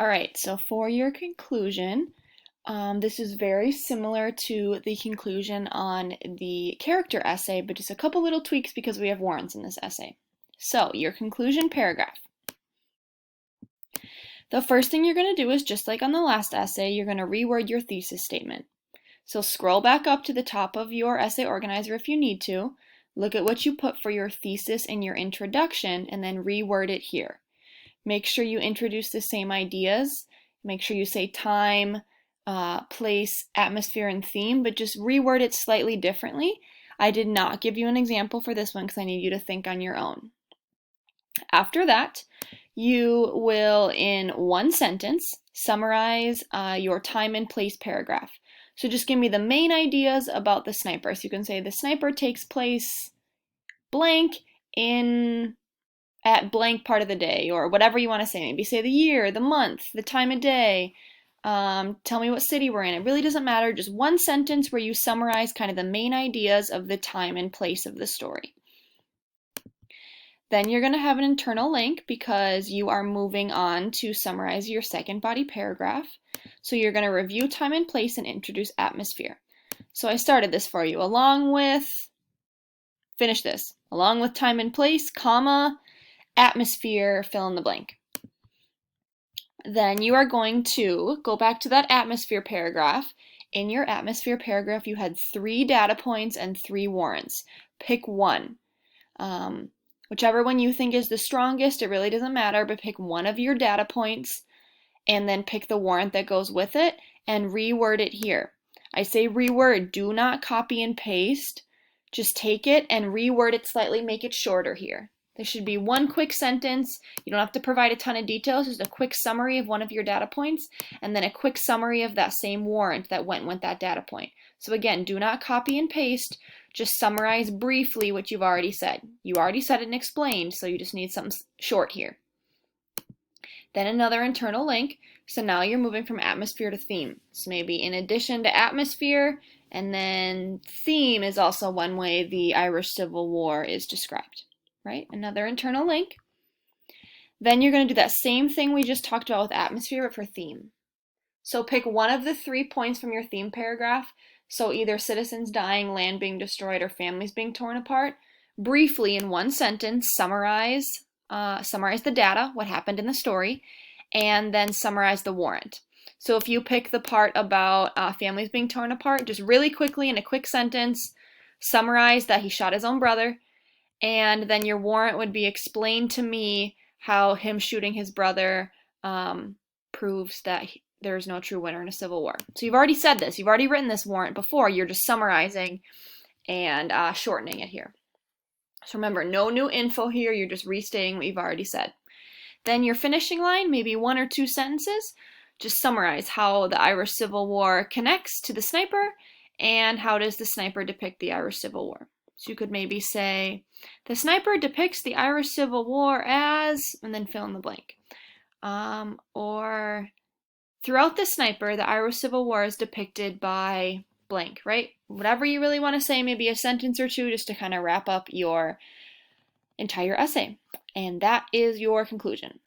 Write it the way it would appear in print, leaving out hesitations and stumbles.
All right, so for your conclusion, this is very similar to the conclusion on the character essay, but just a couple little tweaks because we have warrants in this essay. So, your conclusion paragraph. The first thing you're going to do is, just like on the last essay, you're going to reword your thesis statement. So scroll back up to the top of your essay organizer if you need to, look at what you put for your thesis in your introduction, and then reword it here. Make sure you introduce the same ideas. Make sure you say time, place, atmosphere, and theme, but just reword it slightly differently. I did not give you an example for this one because I need you to think on your own. After that, you will, in one sentence, summarize your time and place paragraph. So just give me the main ideas about the sniper. So you can say the sniper takes place blank at blank part of the day, or whatever you want to say. Maybe say the year, the month, the time of day. Tell me what city we're in. It really doesn't matter. Just one sentence where you summarize kind of the main ideas of the time and place of the story. Then you're going to have an internal link because you are moving on to summarize your second body paragraph. So you're going to review time and place and introduce atmosphere. So I started this for you along with, finish this, along with time and place, comma, atmosphere, fill in the blank. Then you are going to go back to that atmosphere paragraph. In your atmosphere paragraph, you had 3 data points and 3 warrants. Pick one. Whichever one you think is the strongest, it really doesn't matter, but pick one of your data points and then pick the warrant that goes with it and reword it here. I say reword, do not copy and paste. Just take it and reword it slightly, make it shorter here. There should be one quick sentence. You don't have to provide a ton of details, just a quick summary of one of your data points and then a quick summary of that same warrant that went with that data point. So again, do not copy and paste. Just summarize briefly what you've already said. You already said it and explained, so you just need something short here. Then another internal link. So now you're moving from atmosphere to theme. So maybe in addition to atmosphere, and then theme is also one way the Irish Civil War is described, right? Another internal link. Then you're going to do that same thing we just talked about with atmosphere, but for theme. So pick one of the 3 points from your theme paragraph. So either citizens dying, land being destroyed, or families being torn apart. Briefly, in one sentence, summarize the data, what happened in the story, and then summarize the warrant. So if you pick the part about families being torn apart, just really quickly in a quick sentence, summarize that he shot his own brother, and then your warrant would be explain to me how him shooting his brother proves that there's no true winner in a civil war. So you've already said this. You've already written this warrant before. You're just summarizing and shortening it here. So remember, no new info here. You're just restating what you've already said. Then your finishing line, maybe 1 or 2 sentences. Just summarize how the Irish Civil War connects to the sniper and how does the sniper depict the Irish Civil War. So you could maybe say, the sniper depicts the Irish Civil War as, and then fill in the blank. Or throughout the sniper, the Irish Civil War is depicted by blank, right? Whatever you really want to say, maybe a sentence or 2 just to kind of wrap up your entire essay. And that is your conclusion.